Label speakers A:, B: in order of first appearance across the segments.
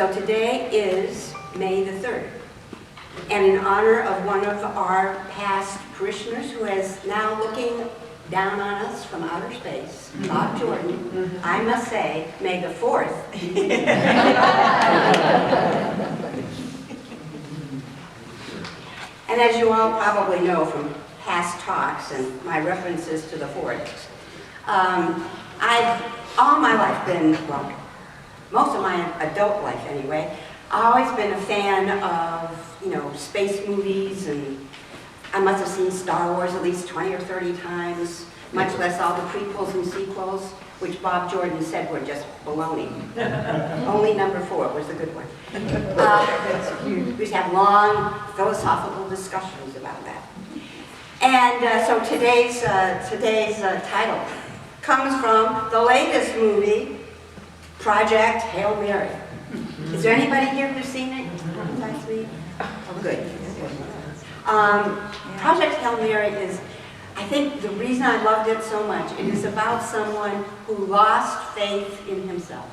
A: So today is May the 3rd, and in honor of one of our past parishioners who is now looking down on us from outer space, Bob Jordan, I must say, May the 4th. And as you all probably know from past talks and my references to the 4th, I've all my life been, well, most of my adult life anyway, I've always been a fan of, space movies, and I must have seen Star Wars at least 20 or 30 times, much less all the prequels and sequels, which Bob Jordan said were just baloney. Only number 4 was the good one. We used to have long philosophical discussions about that. And so today's title comes from the latest movie, Project Hail Mary. Is there anybody here who's seen it last week? Oh, good. Project Hail Mary is, I think the reason I loved it so much, it is about someone who lost faith in himself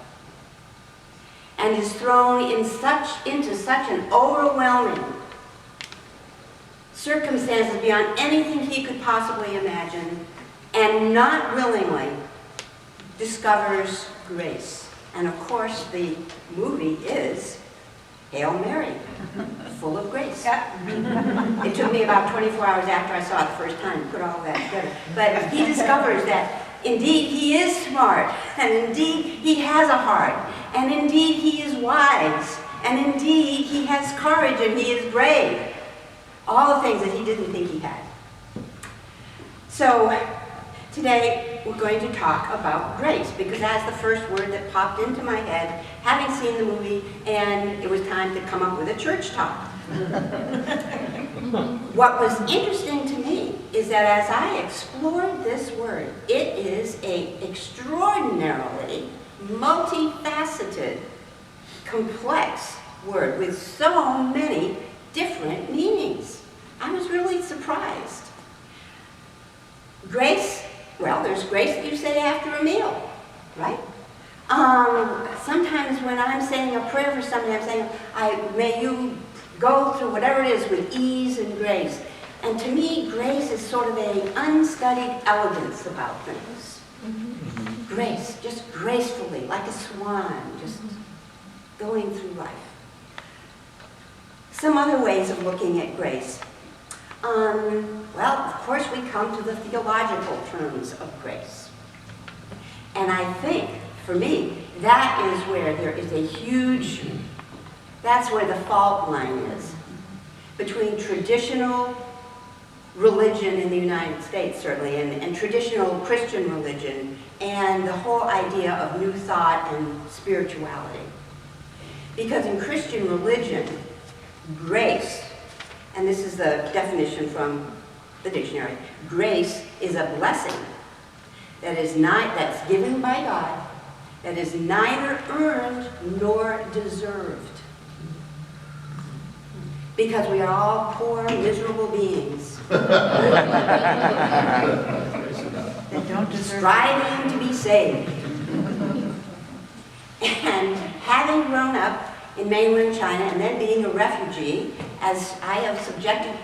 A: and is thrown into such an overwhelming circumstances beyond anything he could possibly imagine, and not willingly discovers grace. And of course, the movie is Hail Mary, full of grace. It took me about 24 hours after I saw it the first time to put all that together. But he discovers that indeed he is smart, and indeed he has a heart, and indeed he is wise, and indeed he has courage and he is brave. All the things that he didn't think he had. So today we're going to talk about grace, because that's the first word that popped into my head, having seen the movie, and it was time to come up with a church talk. What was interesting to me is that as I explored this word, it is an extraordinarily multifaceted, complex word with so many different meanings. I was really surprised. Grace, well, there's grace that you say after a meal, right? Sometimes when I'm saying a prayer for somebody, I'm saying, may you go through whatever it is with ease and grace. And to me, grace is sort of an unstudied elegance about things. Grace, just gracefully, like a swan, just going through life. Some other ways of looking at grace. Well, of course, we come to the theological terms of grace. And I think, for me, that is where there is that's where the fault line is between traditional religion in the United States, certainly, and traditional Christian religion, and the whole idea of new thought and spirituality. Because in Christian religion, grace, and this is the definition from the dictionary, grace is a blessing that's given by God, that is neither earned nor deserved. Because we are all poor, miserable beings that don't deserve, striving to be saved. And having grown up in mainland China and then being a refugee, as I have subjected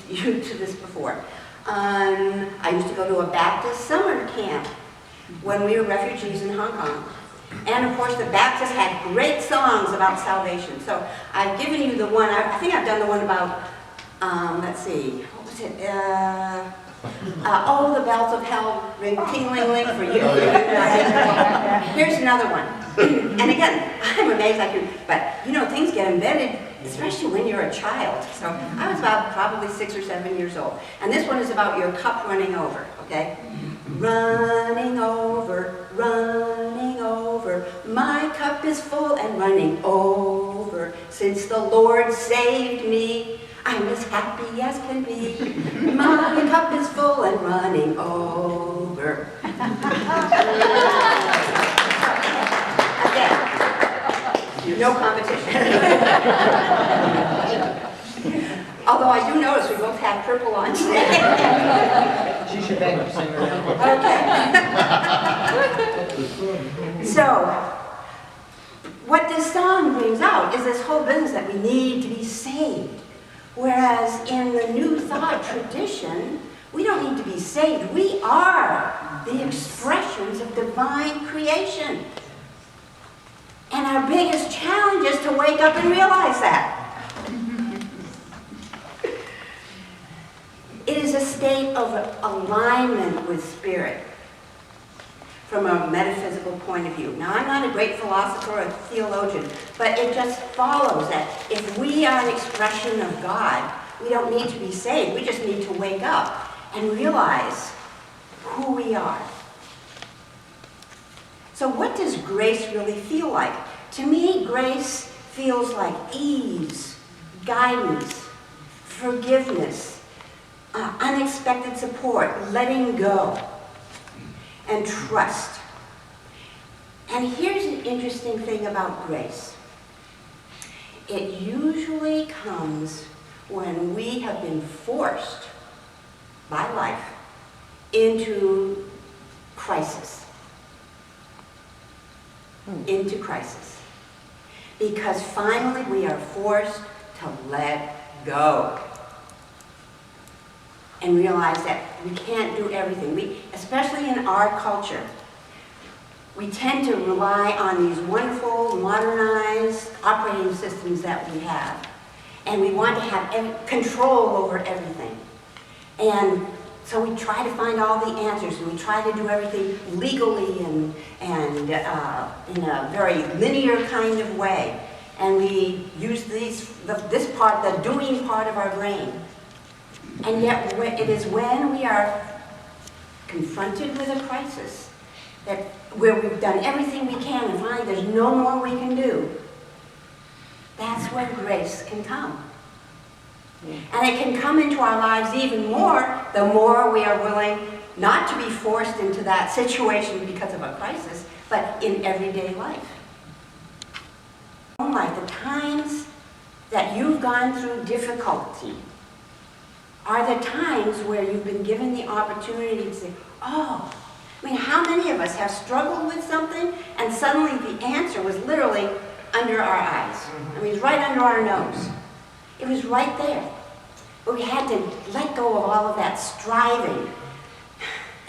A: you to this before. I used to go to a Baptist summer camp when we were refugees in Hong Kong. And of course the Baptists had great songs about salvation. So I've given you the one, I think I've done the one about, let's see, what was it? Oh, the bells of hell ring ting-ling-ling for you. Here's another one. And again, I'm amazed I can, but things get embedded, especially when you're a child. So I was about probably 6 or 7 years old. And this one is about your cup running over, okay? Running over, my cup is full and running over. Since the Lord saved me, I'm as happy as can be. My cup is full and running over. Again, no competition. Although I do notice we both have purple on today.
B: She should beg to sing her.
A: Okay. So, what this song brings out is this whole business that we need to be saved. Whereas in the New Thought tradition, we don't need to be saved. We are the expressions of divine creation. And our biggest challenge is to wake up and realize that. It is a state of alignment with spirit from a metaphysical point of view. Now, I'm not a great philosopher or theologian, but it just follows that if we are an expression of God, we don't need to be saved. We just need to wake up and realize who we are. So what does grace really feel like? To me, grace feels like ease, guidance, forgiveness, unexpected support, letting go, and trust. And here's an interesting thing about grace. It usually comes when we have been forced by life into crisis. Into crisis. Because finally we are forced to let go and realize that we can't do everything. Especially in our culture, we tend to rely on these wonderful, modernized operating systems that we have. And we want to have control over everything. And so we try to find all the answers, and we try to do everything legally and in a very linear kind of way. And we use this part, the doing part of our brain. And yet it is when we are confronted with a crisis, that where we've done everything we can and finally there's no more we can do, that's when grace can come. And it can come into our lives even more the more we are willing not to be forced into that situation because of a crisis, but in everyday life. Like the times that you've gone through difficulty are the times where you've been given the opportunity to say, oh, I mean, how many of us have struggled with something and suddenly the answer was literally under our eyes? I mean, it's right under our nose. It was right there. But we had to let go of all of that striving.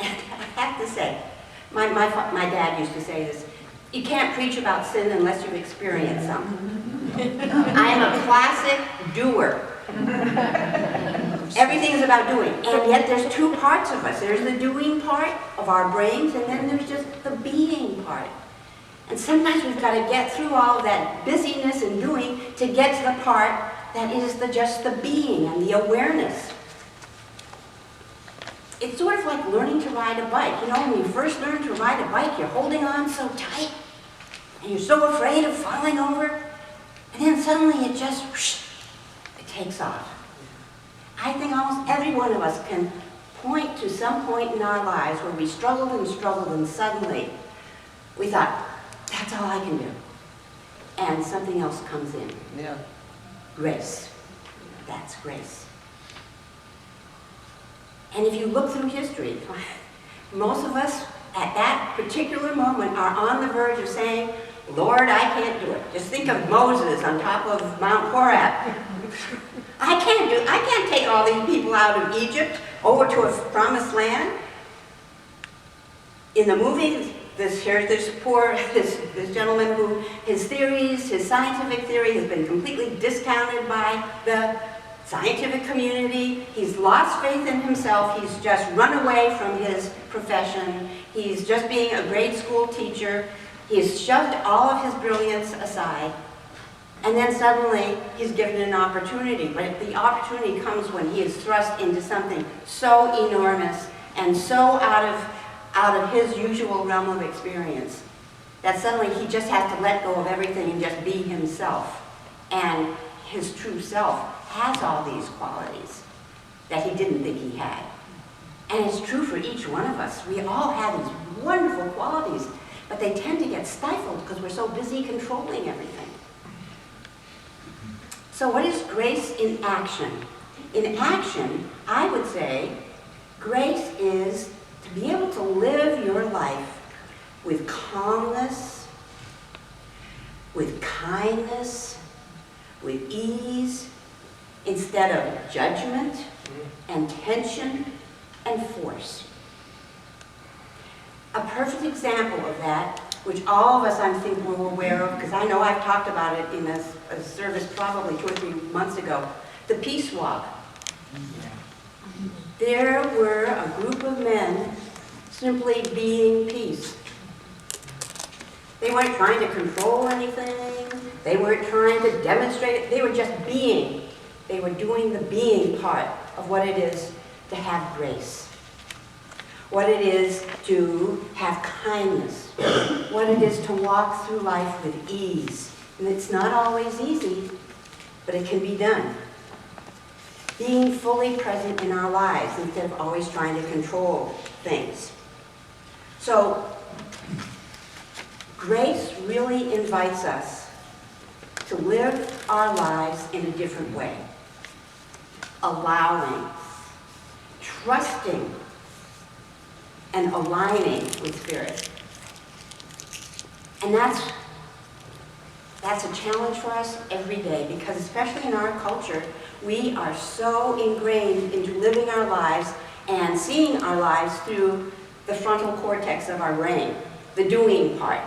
A: And I have to say, my dad used to say this, you can't preach about sin unless you've experienced something. I am a classic doer. Everything is about doing. And yet there's two parts of us. There's the doing part of our brains, and then there's just the being part. And sometimes we've got to get through all of that busyness and doing to get to the part that is just the being and the awareness. It's sort of like learning to ride a bike. You know, when you first learn to ride a bike, you're holding on so tight, and you're so afraid of falling over, and then suddenly it just, whoosh, it takes off. I think almost every one of us can point to some point in our lives where we struggled, and suddenly we thought, that's all I can do. And something else comes in.
B: Yeah.
A: Grace. That's grace. And if you look through history, most of us at that particular moment are on the verge of saying, Lord, I can't do it. Just think of Moses on top of Mount Horeb. I can't take all these people out of Egypt over to a promised land. In the movie, this gentleman who, his scientific theory has been completely discounted by the scientific community. He's lost faith in himself. He's just run away from his profession. He's just being a grade school teacher. He's shoved all of his brilliance aside. And then suddenly he's given an opportunity. But the opportunity comes when he is thrust into something so enormous and so out of his usual realm of experience that suddenly he just has to let go of everything and just be himself. And his true self has all these qualities that he didn't think he had. And it's true for each one of us. We all have these wonderful qualities, but they tend to get stifled because we're so busy controlling everything. So what is grace in action? In action, I would say, grace is to be able to live your life with calmness, with kindness, with ease, instead of judgment and tension and force. A perfect example of that, which all of us, I think, were aware of, because I know I've talked about it in a service probably 2 or 3 months ago, the peace walk. There were a group of men simply being peace. They weren't trying to control anything. They weren't trying to demonstrate it. They were just being. They were doing the being part of what it is to have grace, what it is to have kindness, what it is to walk through life with ease. And it's not always easy, but it can be done. Being fully present in our lives instead of always trying to control things. So, grace really invites us to live our lives in a different way. Allowing, trusting, and aligning with Spirit. And that's a challenge for us every day, because especially in our culture, we are so ingrained into living our lives and seeing our lives through the frontal cortex of our brain, the doing part.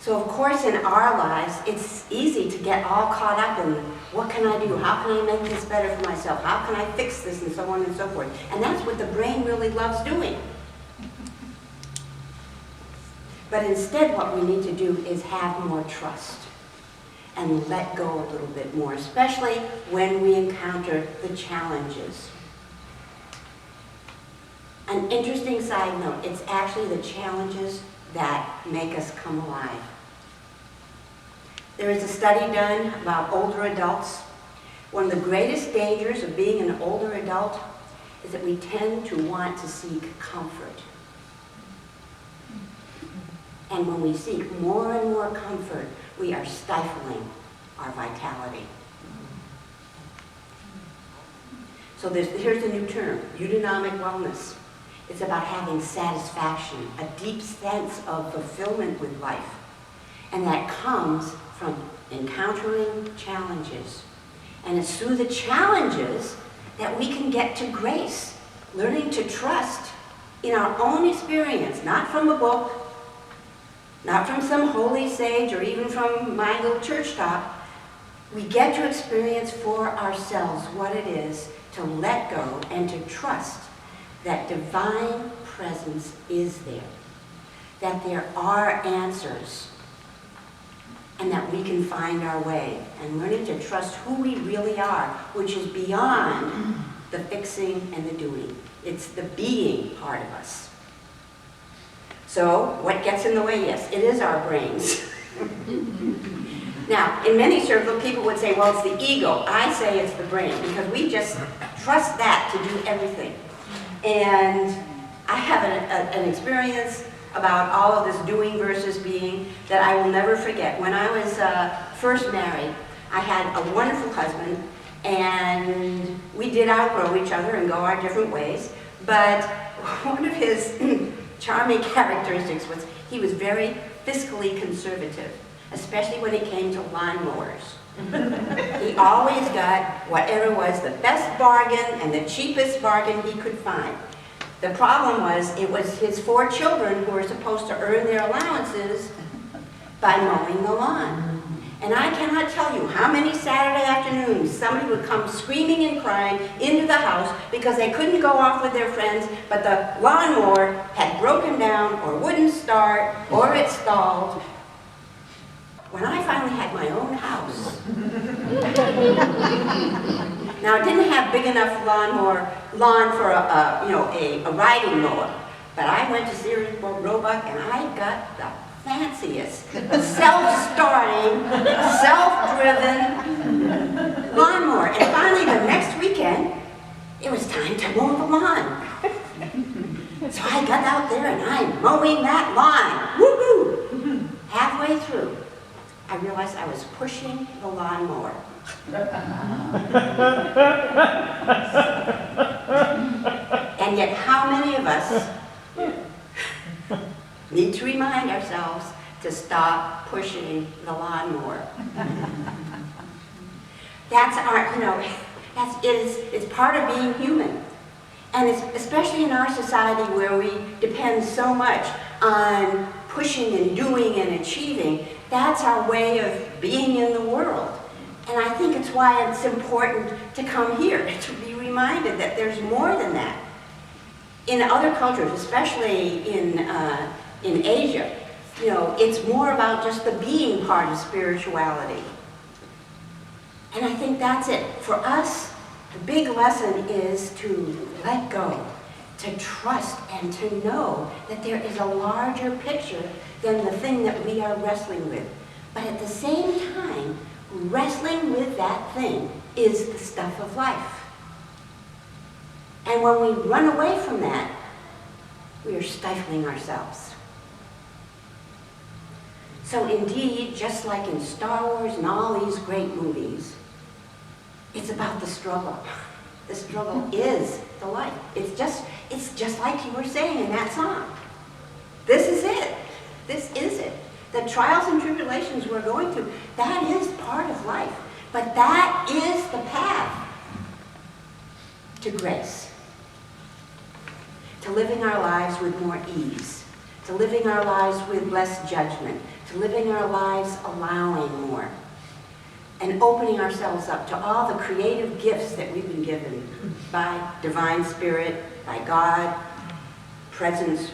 A: So of course in our lives, it's easy to get all caught up in what can I do? How can I make this better for myself? How can I fix this? And so on and so forth. And that's what the brain really loves doing. But instead what we need to do is have more trust and let go a little bit more, especially when we encounter the challenges. An interesting side note, it's actually the challenges that make us come alive. There is a study done about older adults. One of the greatest dangers of being an older adult is that we tend to want to seek comfort. And when we seek more and more comfort, we are stifling our vitality. So here's a new term, eudaimonia wellness. It's about having satisfaction, a deep sense of fulfillment with life. And that comes from encountering challenges. And it's through the challenges that we can get to grace, learning to trust in our own experience, not from a book, not from some holy sage or even from my little church talk. We get to experience for ourselves what it is to let go and to trust that divine presence is there, that there are answers, and that we can find our way, and learning to trust who we really are, which is beyond the fixing and the doing. It's the being part of us. So, what gets in the way? Yes, it is our brains. Now, in many circles, people would say, well, it's the ego. I say it's the brain, because we just trust that to do everything. And I have an experience about all of this doing versus being that I will never forget. When I was first married, I had a wonderful husband, and we did outgrow each other and go our different ways. But one of his charming characteristics was he was very fiscally conservative, especially when it came to lawnmowers. He always got whatever was the best bargain and the cheapest bargain he could find. The problem was, it was his 4 children who were supposed to earn their allowances by mowing the lawn. And I cannot tell you how many Saturday afternoons somebody would come screaming and crying into the house because they couldn't go off with their friends, but the lawnmower had broken down or wouldn't start or it stalled. When I finally had my own house, now it didn't have big enough lawn for a riding mower, but I went to Sears Roebuck and I got the fanciest, self-starting, self-driven lawnmower. And finally, the next weekend, it was time to mow the lawn. So I got out there and I'm mowing that lawn. Woo-hoo! Halfway through, I realized I was pushing the lawnmower. And yet how many of us need to remind ourselves to stop pushing the lawnmower. That's our, it's part of being human. And it's, especially in our society where we depend so much on pushing and doing and achieving, that's our way of being in the world. And I think it's why it's important to come here, to be reminded that there's more than that. In other cultures, especially in Asia, it's more about just the being part of spirituality. And I think that's it. For us, the big lesson is to let go, to trust, and to know that there is a larger picture than the thing that we are wrestling with. But at the same time, wrestling with that thing is the stuff of life. And when we run away from that, we are stifling ourselves. So indeed, just like in Star Wars and all these great movies, it's about the struggle. The struggle is the life. It's just like you were saying in that song. This is it. This is it. The trials and tribulations we're going through, that is part of life. But that is the path to grace. To living our lives with more ease. To living our lives with less judgment. To living our lives allowing more. And opening ourselves up to all the creative gifts that we've been given by Divine Spirit, by God, presence,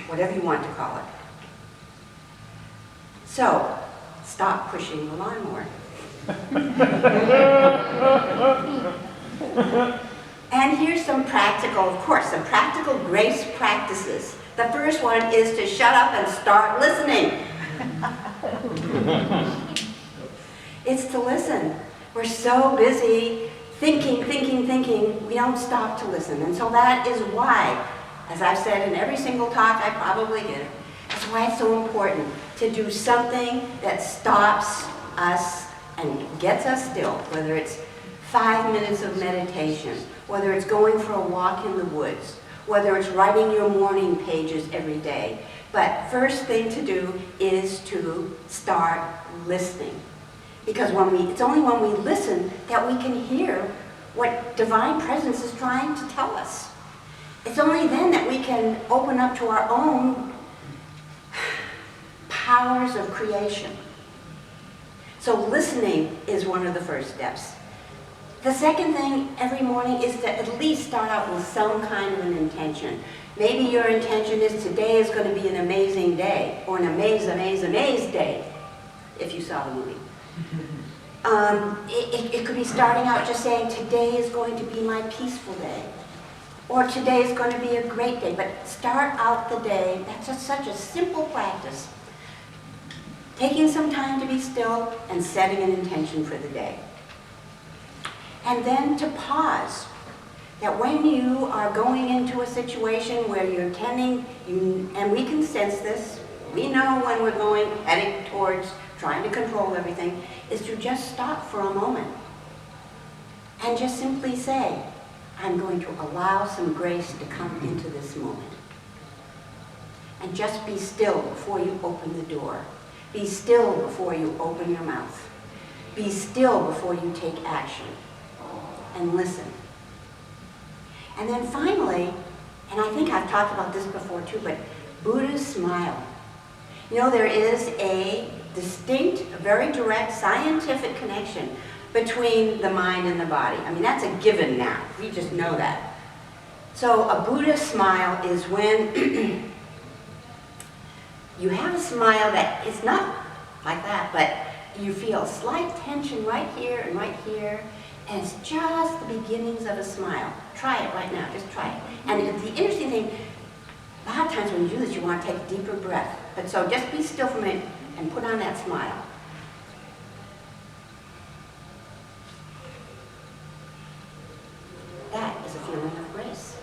A: whatever you want to call it. So, stop pushing the lawnmower. And here's some practical grace practices. The first one is to shut up and start listening. It's to listen. We're so busy thinking, we don't stop to listen. And so that is why, as I've said in every single talk I probably give, that's why it's so important to do something that stops us and gets us still, whether it's 5 minutes of meditation, whether it's going for a walk in the woods, whether it's writing your morning pages every day. But first thing to do is to start listening. Because it's only when we listen that we can hear what Divine Presence is trying to tell us. It's only then that we can open up to our own powers of creation. So listening is one of the first steps. The second thing every morning is to at least start out with some kind of an intention. Maybe your intention is today is going to be an amazing day, or an amaze day, if you saw the movie. It could be starting out just saying, today is going to be my peaceful day. Or today is going to be a great day. But start out the day. That's just such a simple practice. Taking some time to be still and setting an intention for the day. And then to pause. That when you are going into a situation where you're and we can sense this, we know when we're heading towards trying to control everything, is to just stop for a moment and just simply say, I'm going to allow some grace to come into this moment. And just be still before you open the door. Be still before you open your mouth. Be still before you take action. And listen. And then finally, and I think I've talked about this before too, but Buddha's smile. There is a distinct, very direct scientific connection between the mind and the body. I mean, that's a given now. We just know that. So a Buddha smile is when you have a smile that is not like that, but you feel a slight tension right here, and it's just the beginnings of a smile. Try it right now, just try it. And the interesting thing, a lot of times when you do this, you want to take a deeper breath. But so just be still for a minute and put on that smile. That is a feeling of grace.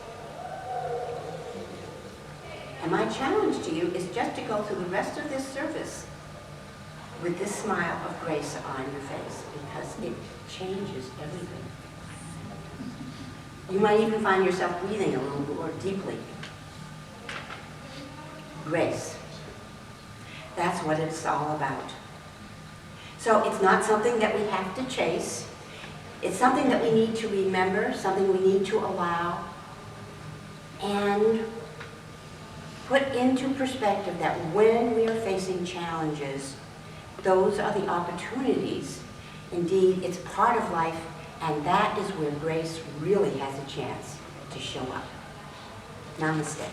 A: And my challenge to you is just to go through the rest of this service with this smile of grace on your face, because it changes everything. You might even find yourself breathing a little more deeply. Grace. That's what it's all about. So it's not something that we have to chase. It's something that we need to remember, something we need to allow, and put into perspective that when we are facing challenges, those are the opportunities. Indeed, it's part of life, and that is where grace really has a chance to show up. Namaste.